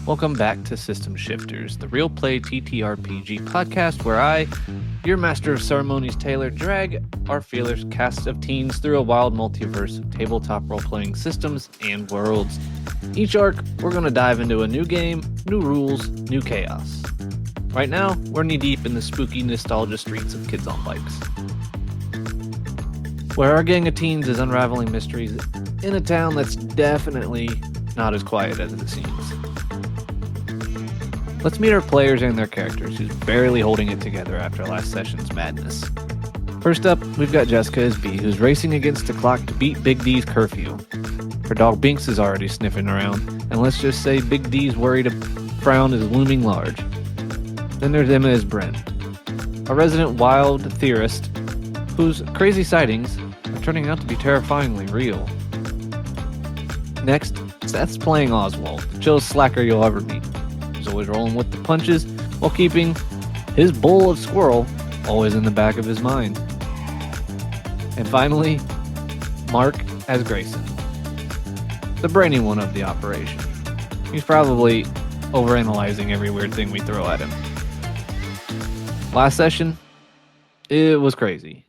Welcome back to System Shifters, the real play TTRPG podcast where I, your master of ceremonies Taylor, drag our feelers cast of teens through a wild multiverse of tabletop role-playing systems and worlds. Each arc, we're going to dive into a new game, new rules, new chaos. Right now, we're knee-deep in the spooky nostalgia streets of Kids on Bikes, where our gang of teens is unraveling mysteries in a town that's definitely not as quiet as it seems. Let's meet our players and their characters, who's barely holding it together after last session's madness. First up, we've got Jessica as B, who's racing against the clock to beat Big D's curfew. Her dog Binks is already sniffing around, and let's just say Big D's worried frown is looming large. Then there's Emma as Bryn, a resident wild theorist whose crazy sightings are turning out to be terrifyingly real. Next, Seth's playing Oswald, the chillest slacker you'll ever meet. He's always rolling with the punches while keeping his bowl of squirrel always in the back of his mind. And finally, Mark as Grayson, the brainy one of the operation. He's probably overanalyzing every weird thing we throw at him. Last session, it was crazy.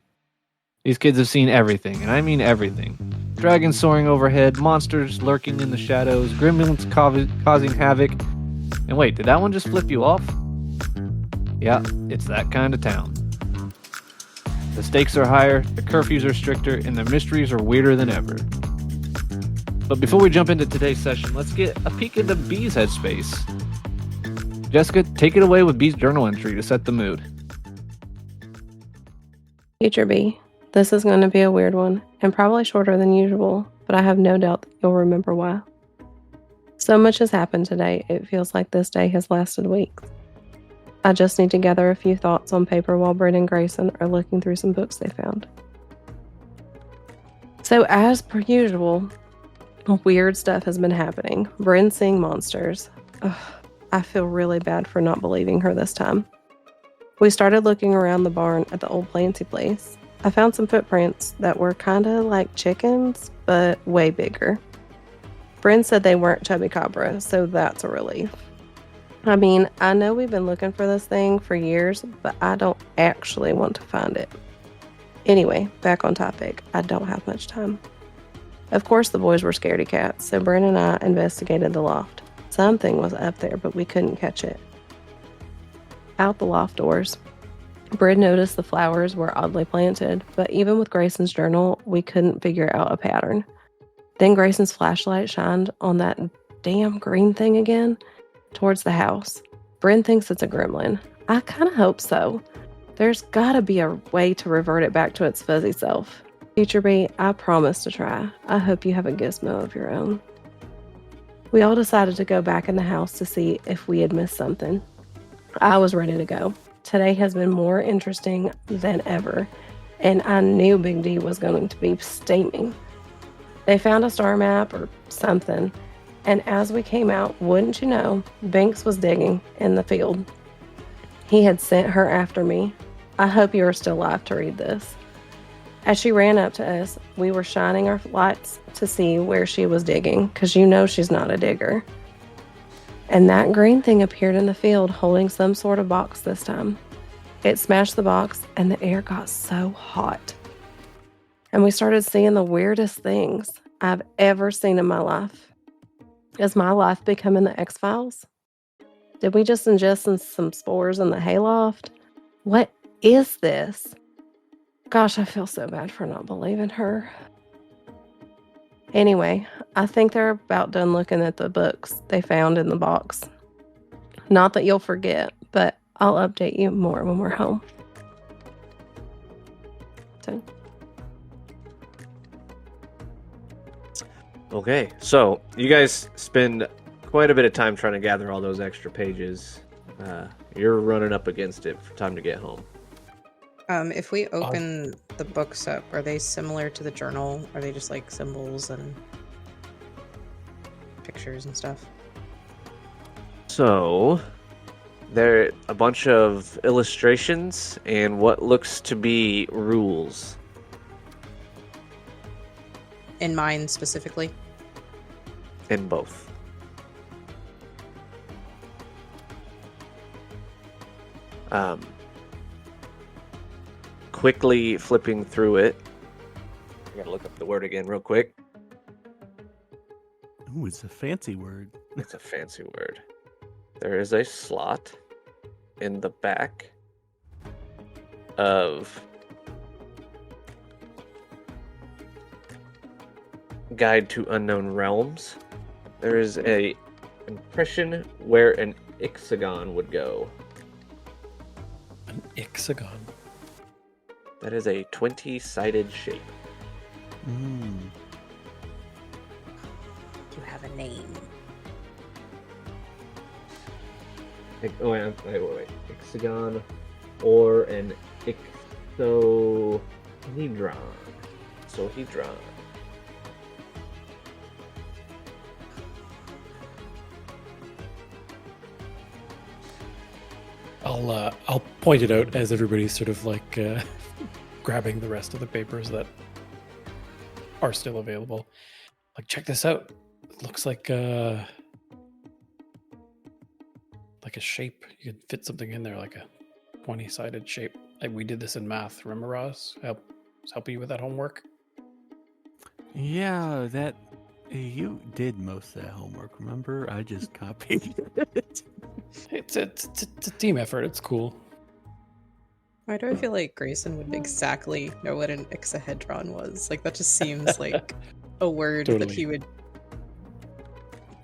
These kids have seen everything, and I mean everything. Dragons soaring overhead, monsters lurking in the shadows, gremlins causing havoc. And wait, did that one just flip you off? Yeah, it's that kind of town. The stakes are higher, the curfews are stricter, and the mysteries are weirder than ever. But before we jump into today's session, let's get a peek into B's headspace. Jessica, take it away with B's journal entry to set the mood. Future B, this is going to be a weird one, and probably shorter than usual, but I have no doubt that you'll remember why. So much has happened today, it feels like this day has lasted weeks. I just need to gather a few thoughts on paper while Bryn and Grayson are looking through some books they found. So as per usual, weird stuff has been happening. Bryn seeing monsters. Ugh, I feel really bad for not believing her this time. We started looking around the barn at the old Clancy place. I found some footprints that were kind of like chickens, but way bigger. Bryn said they weren't chupacabra, so that's a relief. I mean, I know we've been looking for this thing for years, but I don't actually want to find it. Anyway, back on topic. I don't have much time. Of course, the boys were scaredy cats, so Bryn and I investigated the loft. Something was up there, but we couldn't catch it. Out the loft doors, Bryn noticed the flowers were oddly planted, but even with Grayson's journal, we couldn't figure out a pattern. Then Grayson's flashlight shined on that damn green thing again, towards the house. Bryn thinks it's a gremlin. I kind of hope so. There's gotta be a way to revert it back to its fuzzy self. Future B, I promise to try. I hope you have a gizmo of your own. We all decided to go back in the house to see if we had missed something. I was ready to go. Today has been more interesting than ever, and I knew Big D was going to be steaming. They found a star map or something, and as we came out, wouldn't you know, Binks was digging in the field. He had sent her after me. I hope you are still alive to read this. As she ran up to us, we were shining our lights to see where she was digging, because you know she's not a digger. And that green thing appeared in the field holding some sort of box this time. It smashed the box and the air got so hot. And we started seeing the weirdest things I've ever seen in my life. Is my life becoming the X-Files? Did we just ingest some spores in the hayloft? What is this? Gosh, I feel so bad for not believing her. Anyway, I think they're about done looking at the books they found in the box. Not that you'll forget, but I'll update you more when we're home. So. Okay, so you guys spend quite a bit of time trying to gather all those extra pages. You're running up against it for time to get home. If we open the books up, are they similar to the journal? Are they just like symbols and pictures and stuff? So, there are a bunch of illustrations and what looks to be rules. In mine specifically? In both. Quickly flipping through it. I gotta look up the word again real quick. Ooh, it's a fancy word. It's a fancy word. There is a slot in the back of Guide to Unknown Realms. There is a impression where an hexagon would go. An hexagon. That is a 20-sided shape. Mm. You have a name. Oh, wait. Hexagon or an ixohedron. Ixohedron. I'll point it out as everybody's sort of like grabbing the rest of the papers that are still available. Like, check this out. It looks like a shape. You could fit something in there, like a 20-sided shape. Like we did this in math. Remember, Ross? Helping you with that homework. Yeah, that you did most of that homework. Remember, I just copied it. It's a team effort. It's cool. Why do I feel like Grayson would exactly know what an ixohedron was? Like, that just seems like a word that Totally. he would.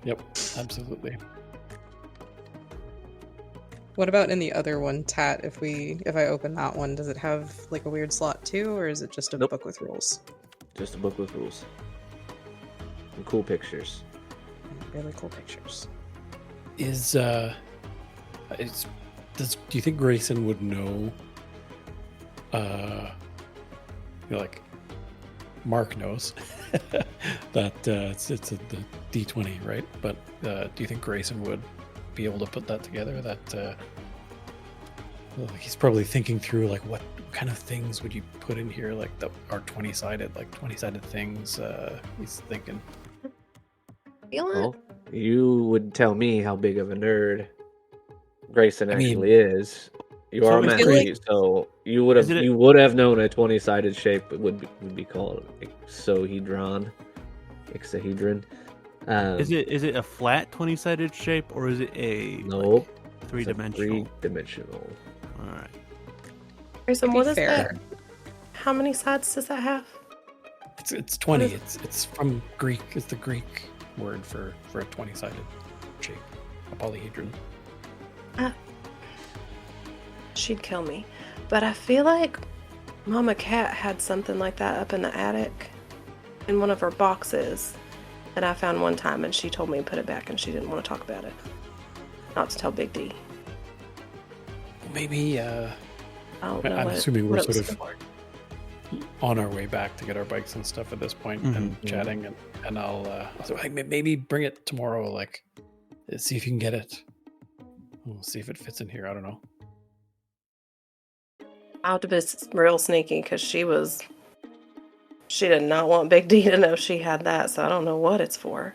Yep, absolutely. What about in the other one, Tat? If I open that one, does it have like a weird slot too, or is it just a Nope. book with rules? Just a book with rules. And cool pictures. Really cool pictures. Do you think Grayson would know? Like Mark knows that it's the D20, right? But do you think Grayson would be able to put that together? That he's probably thinking through like what kind of things would you put in here, like that are 20-sided, like 20-sided things. He's thinking. Well, you would tell me how big of a nerd Grayson I mean- actually is. You So are a is math it geek, so you would is it a- have known a 20-sided shape would be called ixohedron. Ixohedron. Is it a flat 20-sided shape or is it a Nope. like, three-dimensional? Three-dimensional. All right. Grayson, To what be is fair, that? How many sides does that have? It's 20. What It's from Greek. It's the Greek word for a 20-sided shape, a polyhedron. She'd kill me. But I feel like Mama Cat had something like that up in the attic in one of her boxes that I found one time, and she told me to put it back, and she didn't want to talk about it. Not to tell Big D. Maybe I don't know. I'm what assuming we're what it sort was of for. on our way back to get our bikes and stuff at this point, and Mhm. chatting, and I'll so hey, maybe bring it tomorrow. Like, see if you can get it. We'll see if it fits in here. I don't know. I have to be real sneaky because she did not want Big D to know she had that, so I don't know what it's for.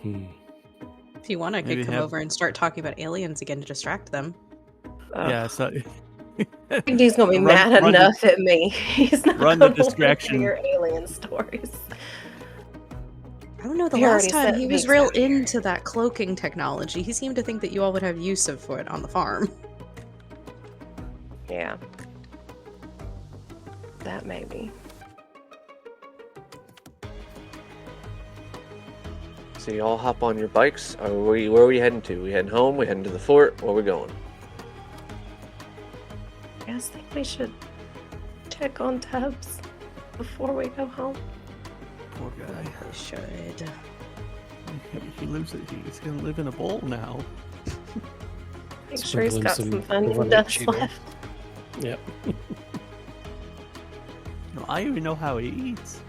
if you want, I could Maybe come have- over and start talking about aliens again to distract them. Yeah, so Big D's gonna be Run- mad run the- enough at me. He's not run the gonna want to distraction. hear alien stories. I don't know. The He last already time sent he me was real out here. into that cloaking technology. He seemed to think that you all would have use of it on the farm. Yeah. That maybe. So you all hop on your bikes. Where are we heading to? We heading home? We heading to the fort? Where are we going? I just think we should check on Tubbs before we go home. poor guy. I should. He's gonna live in a bowl now. Make sure he's Sprinkle in got some some fun overnight dust Cheeto. left. Yep. No, I even know how he eats.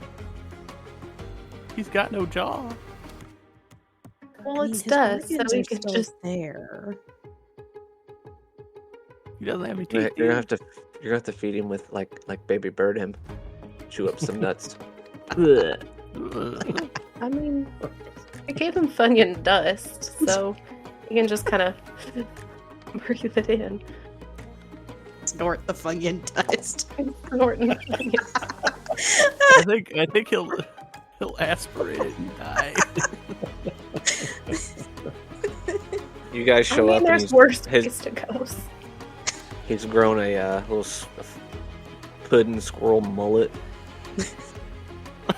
He's got no jaw. Well, I mean, it's his dust, so organs we are could still just. there. He doesn't have any You're teeth. gonna have to feed him with like baby bird him. Chew up some nuts. Ugh. I mean, I gave him Funyun dust, so you can just kind of Breathe it in. Snort the Funyun dust. Snorting. I think he'll aspirate it and die. You guys show up and there's worse his- ways to go. he's grown a little pudding squirrel mullet.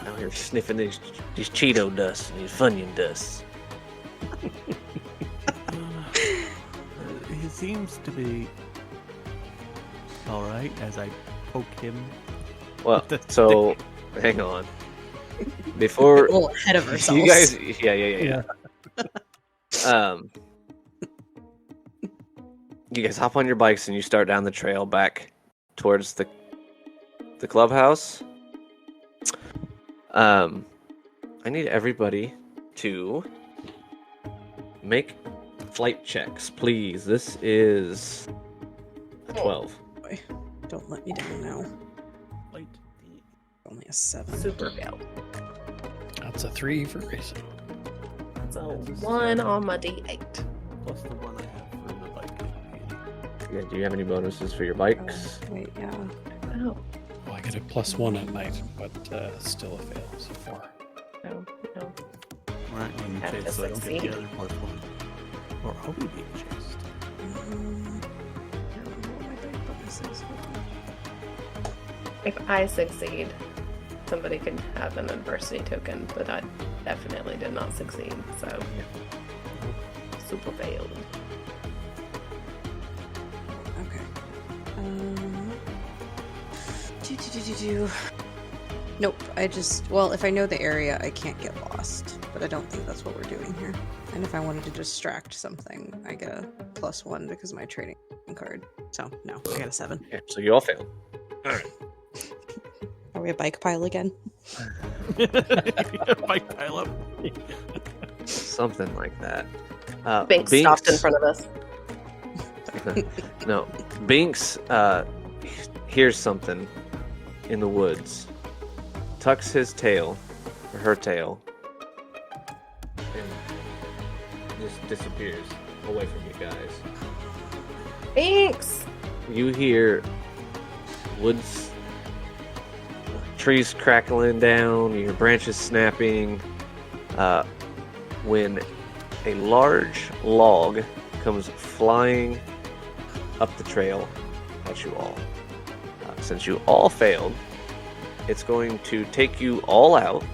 Out here sniffing these Cheeto dust and these Funyun dusts. He seems to be all right as I poke him. Well, The so hang on. Before A little ahead of ourselves. you guys, yeah. You guys hop on your bikes and you start down the trail back towards the clubhouse. I need everybody to make flight checks, please. This is a 12. Boy, don't let me down now. Light. Only a 7. Super fail. That's a 3 for Grayson. So 1 on my D8. Plus the one I have for the bike. Yeah, do you have any bonuses for your bikes? Wait, yeah. Oh, Well, I get a +1 at night, but still a fail, so 4. no. Right, when you Have chase, to so I don't get succeed. the other plus one. Or are we being chased? I don't know what my bike bonus is. If I succeed, somebody can have an adversity token, but I definitely did not succeed, so super failed. Okay. Do. Nope. If I know the area, I can't get lost. But I don't think that's what we're doing here. And if I wanted to distract something, I get a +1 because of my trading card. So, no, I got a 7. Yeah, so you all failed. Alright. Are we a bike pile again? Bike pile up. Something like that. Binks stopped in front of us. No, Binks hears something in the woods, tucks his tail, or her tail, and just disappears away from you guys. Thanks! You hear woods, trees crackling down, you hear branches snapping, when a large log comes flying up the trail at you all. Since you all failed, it's going to take you all out.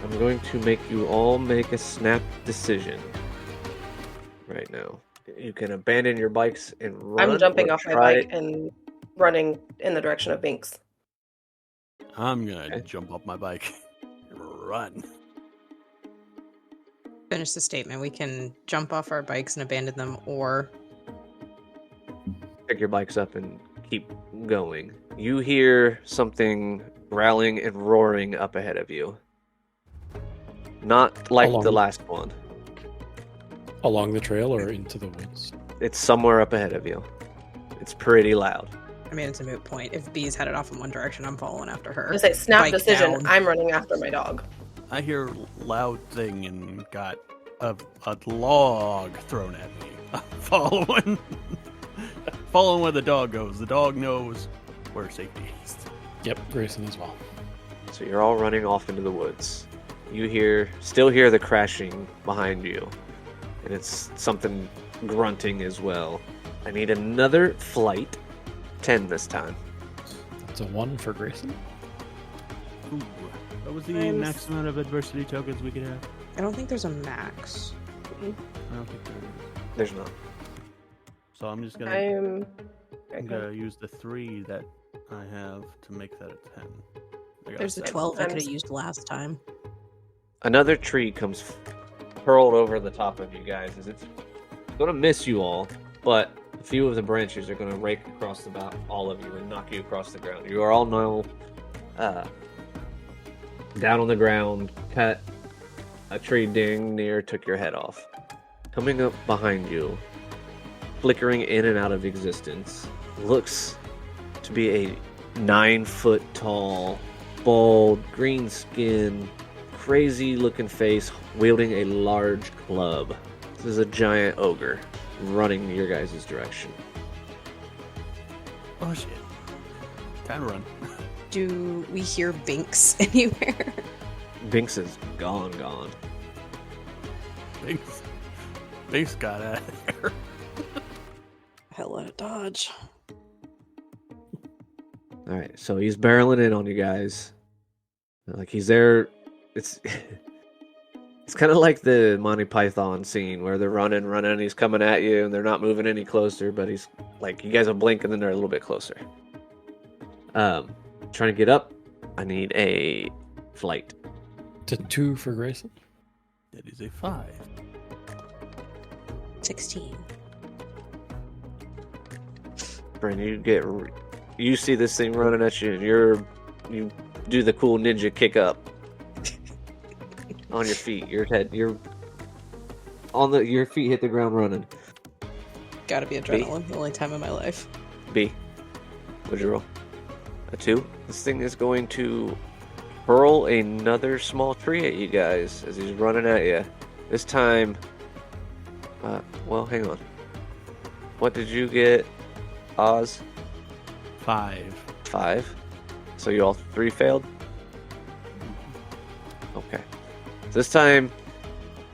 I'm going to make you all make a snap decision right now. You can abandon your bikes and run. I'm jumping or off my try- bike and running in the direction of Binks. I'm gonna Okay. jump off my bike and run. Finish the statement. We can jump off our bikes and abandon them, or Pick your bikes up and keep going. You hear something growling and roaring up ahead of you. Not like the Along- last one. Along the trail or into the woods? It's somewhere up ahead of you. It's pretty loud. I mean, it's a moot point. If Bee's headed off in one direction, I'm following after her. I say, snap Bike decision. down. I'm running after my dog. I hear loud thing and got a log thrown at me. I'm following. Following where the dog goes. The dog knows where safety is. Yep, Grayson as well. So you're all running off into the woods. You still hear the crashing behind you. And it's something grunting as well. I need another flight. 10 this time. That's a 1 for Grayson. Ooh, what was the I'm max amount of adversity tokens we could have? I don't think there's a max. I don't think there is. There's not. So I'm just gonna, I'm I'm gonna use the 3 that I have to make that a 10. I got There's a 7. 12 I I'm could have s- used last time. Another tree comes hurled over the top of you guys. As it's going to miss you all, but a few of the branches are going to rake across about all of you and knock you across the ground. You are all now down on the ground, cut. A tree ding near took your head off. Coming up behind you, flickering in and out of existence, looks to be a 9-foot tall, bald, green skin, crazy looking face, wielding a large club. This is a giant ogre. running your guys' direction. Oh shit. Time to run. Do we hear Binks anywhere? Binks is gone. Binks got out of there. Hell out of dodge. All right, so he's barreling in on you guys. Like he's there. It's it's kind of like the Monty Python scene where they're running, and he's coming at you, and they're not moving any closer. But he's like, you guys will blink, and then they're a little bit closer. Trying to get up. I need a flight. To 2 for Grayson. That is a 5. 16. Bryn, you see this thing running at you, and you do the cool ninja kick up on your feet. Your feet hit the ground running. Gotta be adrenaline. The only time in my life. B. What'd you roll? A 2. This thing is going to hurl another small tree at you guys as he's running at you. This time, well, hang on. What did you get, Oz? 5. 5. So you all 3 failed? Okay. This time,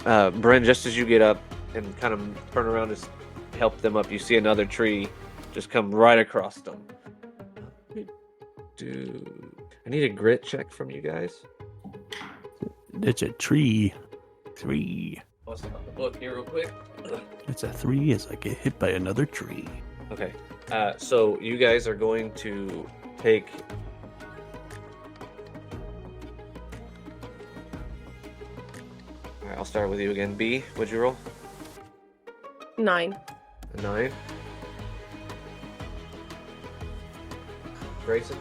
Bren, just as you get up and kind of turn around to help them up, you see another tree just come right across them. Dude, I need a grit check from you guys. It's a tree. 3. Bust out the book here real quick. It's a 3 as I get hit by another tree. Okay. So you guys are going to take... Alright, I'll start with you again. B, what'd you roll? 9. A 9. Grayson?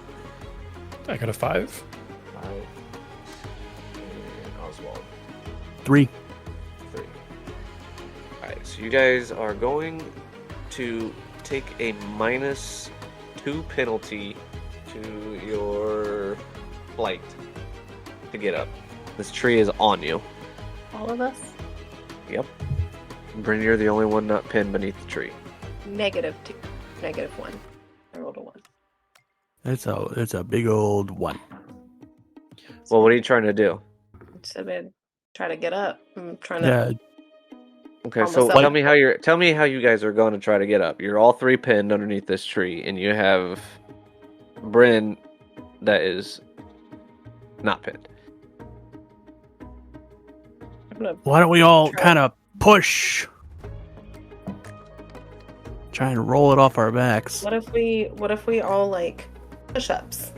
I got a 5. 5. And Oswald? 3. 3. Alright, so you guys are going to take a -2 penalty to your flight to get up. This tree is on you. All of us? Yep. Bryn, you're the only one not pinned beneath the tree. -2. -1. I rolled a 1. It's a big old 1. Well, what are you trying to do? So I'm try to get up. I'm trying to. Yeah, Okay, Almost so up. tell me how you guys are going to try to get up. You're all 3 pinned underneath this tree, and you have Bryn that is not pinned. I'm gonna why don't we all Try. kind of push? Try and roll it off our backs. What if we all like push-ups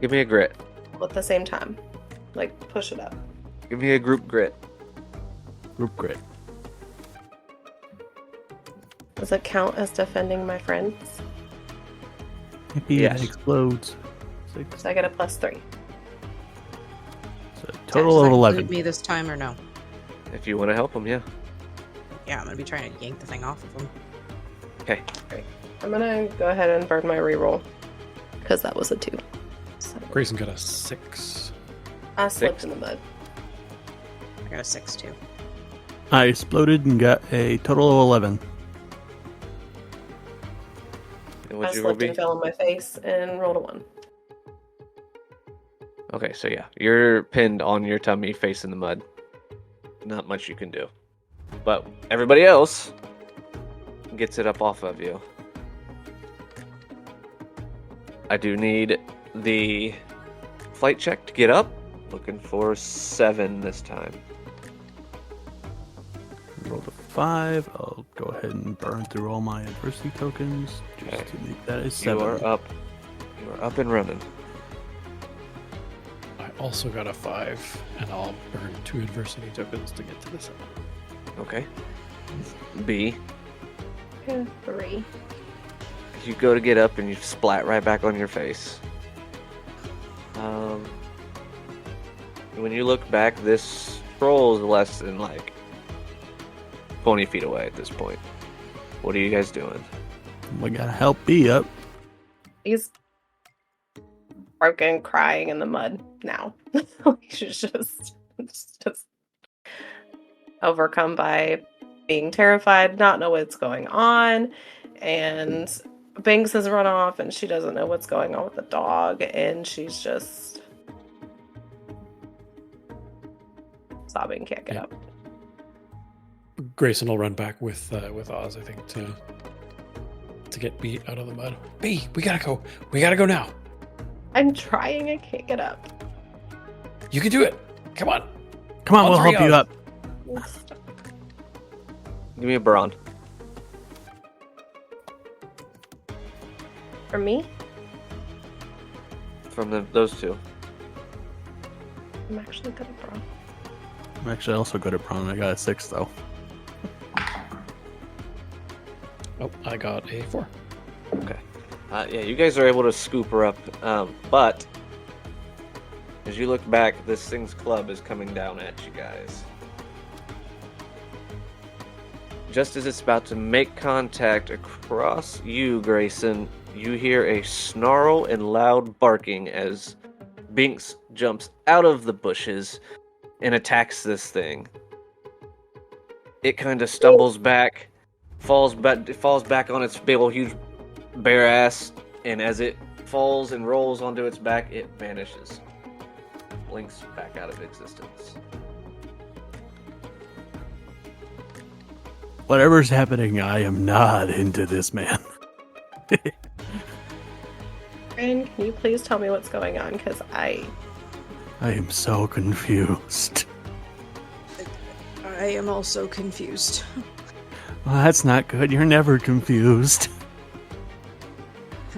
Give me a grit. at the same time? Like push it up. Give me a group grit. Group grit. Does it count as defending my friends? Maybe Yes. it explodes. 6. So I get a +3. So Does total that of 11. include me this time or no? If you want to help them, yeah. Yeah, I'm gonna be trying to yank the thing off of him. Okay. I'm gonna go ahead and burn my reroll because that was a 2. So Grayson got a 6. I slipped 6? in the mud. I got a 6 too. I exploded and got a total of 11. And I what'd you roll, slipped B? and fell on my face and rolled a 1. Okay, so yeah, you're pinned on your tummy, face in the mud. Not much you can do. But everybody else gets it up off of you. I do need the flight check to get up. Looking for 7 this time. Rolled a 5. I'll go ahead and burn through all my adversity tokens just Okay. to make that a You 7. are up. You are up and running. I also got a 5, and I'll burn 2 adversity tokens to get to the 7. Okay. B. 3. You go to get up and you splat right back on your face. When you look back, this troll is less than like 20 feet away at this point. What are you guys doing? We gotta help B up. He's broken, crying in the mud now. He's just overcome by being terrified, not know what's going on, and Banks has run off and she doesn't know what's going on with the dog, and she's just sobbing, can't get Yeah. up. Grayson will run back with Oz, I think, to get Bee out of the mud. Bee, we gotta go. We gotta go now. I'm trying, I can't get up. You can do it. Come on. Come on, All we'll three help you of up. Give me a Baron. For me, From those two. I'm actually good at brawn. I'm actually also good at prawn. I got a 6 though. Oh, I got a 4. Okay. Yeah, you guys are able to scoop her up, but as you look back, this thing's club is coming down at you guys. Just as it's about to make contact across you, Grayson, you hear a snarl and loud barking as Binks jumps out of the bushes and attacks this thing. It kind of stumbles back, falls back on its big old huge bare ass, and as it falls and rolls onto its back, it vanishes. Blinks back out of existence. Whatever's happening, I am not into this, man. Aaron, can you please tell me what's going on? Because I am so confused. I am also confused. Well, that's not good. You're never confused.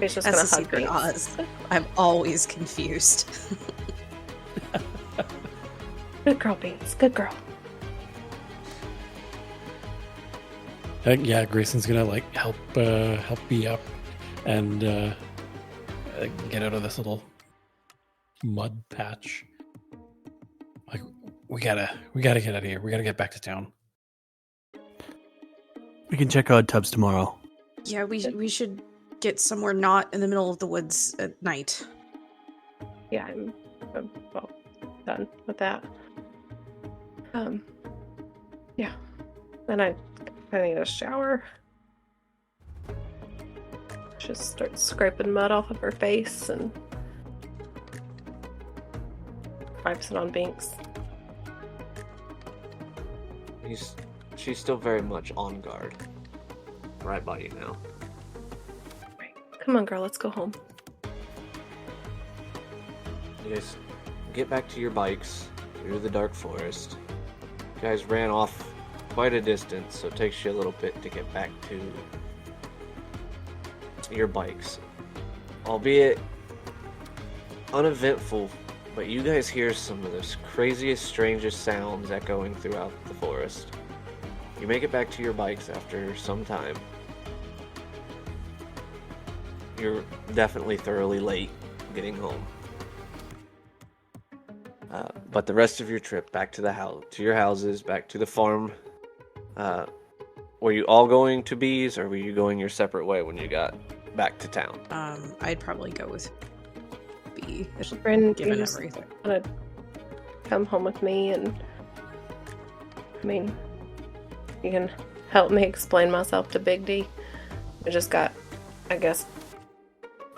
He's just That's gonna a hug secret, Binks. Oz. I'm always confused. Good girl, Binks. Good girl. Yeah, Grayson's gonna like help Bee up and get out of this little mud patch. Like we gotta get out of here. We gotta get back to town. We can check out Tubbs tomorrow. Yeah, we should get somewhere not in the middle of the woods at night. Yeah, I'm well done with that. Yeah. Then I need a shower. Just start scraping mud off of her face and wipes it on Binks. She's still very much on guard. Right by you now. Right. Come on, girl, let's go home. You guys get back to your bikes through the dark forest. You guys ran off quite a distance, so it takes you a little bit to get back to your bikes. Albeit uneventful, but you guys hear some of the craziest, strangest sounds echoing throughout the forest. You make it back to your bikes after some time. You're definitely thoroughly late getting home. But the rest of your trip back to your houses, back to the farm, were you all going to Bees, or were you going your separate way when you got back to town? I'd probably go with B. Bryn, do you Given just everything. want to come home with me? And I mean, you can help me explain myself to Big D. I just got, I guess,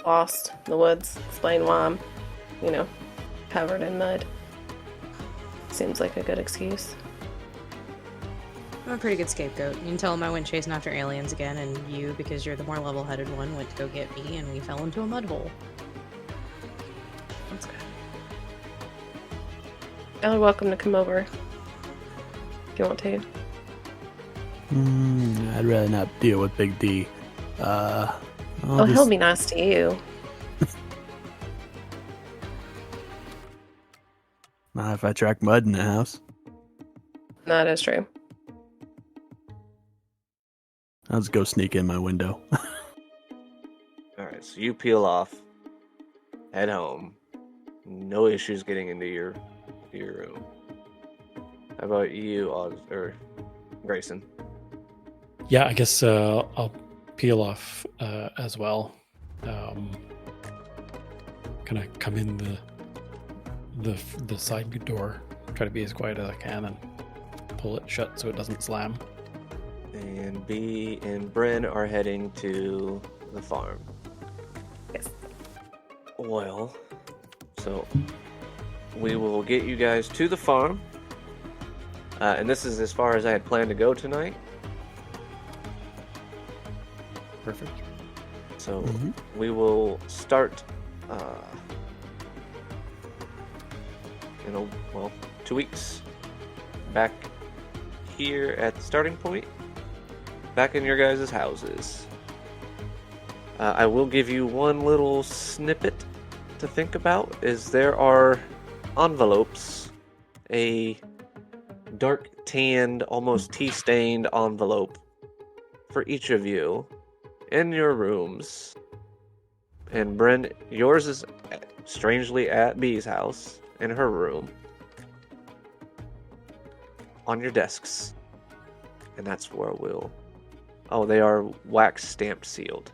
lost in the woods. Explain why I'm, covered in mud. Seems like a good excuse. I'm a pretty good scapegoat. You can tell him I went chasing after aliens again, and you, because you're the more level-headed one, went to go get me, and we fell into a mud hole. That's good. Y'all are welcome to come over if you want to. I'd rather not deal with Big D. He'll be nice to you. Not if I track mud in the house. That is true. I'll just go sneak in my window. Alright, so you peel off, head home. No issues getting into your room. How about you, Oz, or Grayson? Yeah, I guess I'll peel off as well. Kind of come in the side door, try to be as quiet as I can, and pull it shut so it doesn't slam. And B and Bryn are heading to the farm. Yes. Well, so we will get you guys to the farm. And this is as far as I had planned to go tonight. Perfect. So we will start, 2 weeks back here at the starting point, back in your guys' houses. I will give you one little snippet to think about, is there are envelopes, a dark tanned, almost tea-stained envelope for each of you in your rooms. And Bryn, yours is strangely at Bee's house, in her room, on your desks. And that's where we'll... Oh, they are wax stamped sealed.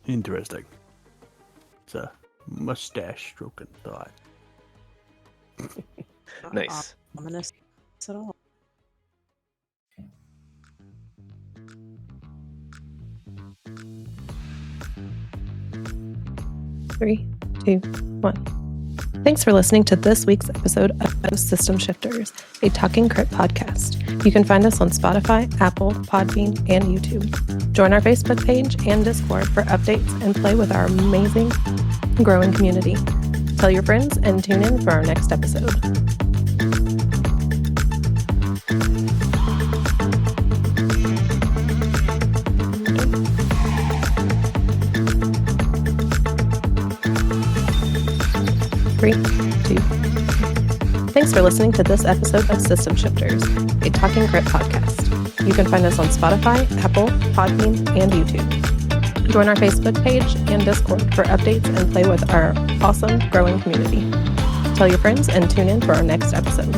Interesting. It's a mustache stroking thought. Not Nice. Ominous at all. Three, two, one. Thanks for listening to this week's episode of System Shifters, a Talking Crypt podcast. You can find us on Spotify, Apple, Podbean, and YouTube. Join our Facebook page and Discord for updates and play with our amazing growing community. Tell your friends and tune in for our next episode. Three, two. Thanks for listening to this episode of System Shifters, a Talking Crypt podcast. You can find us on Spotify, Apple, Podbean, and YouTube. Join our Facebook page and Discord for updates and play with our awesome growing community. Tell your friends and tune in for our next episode.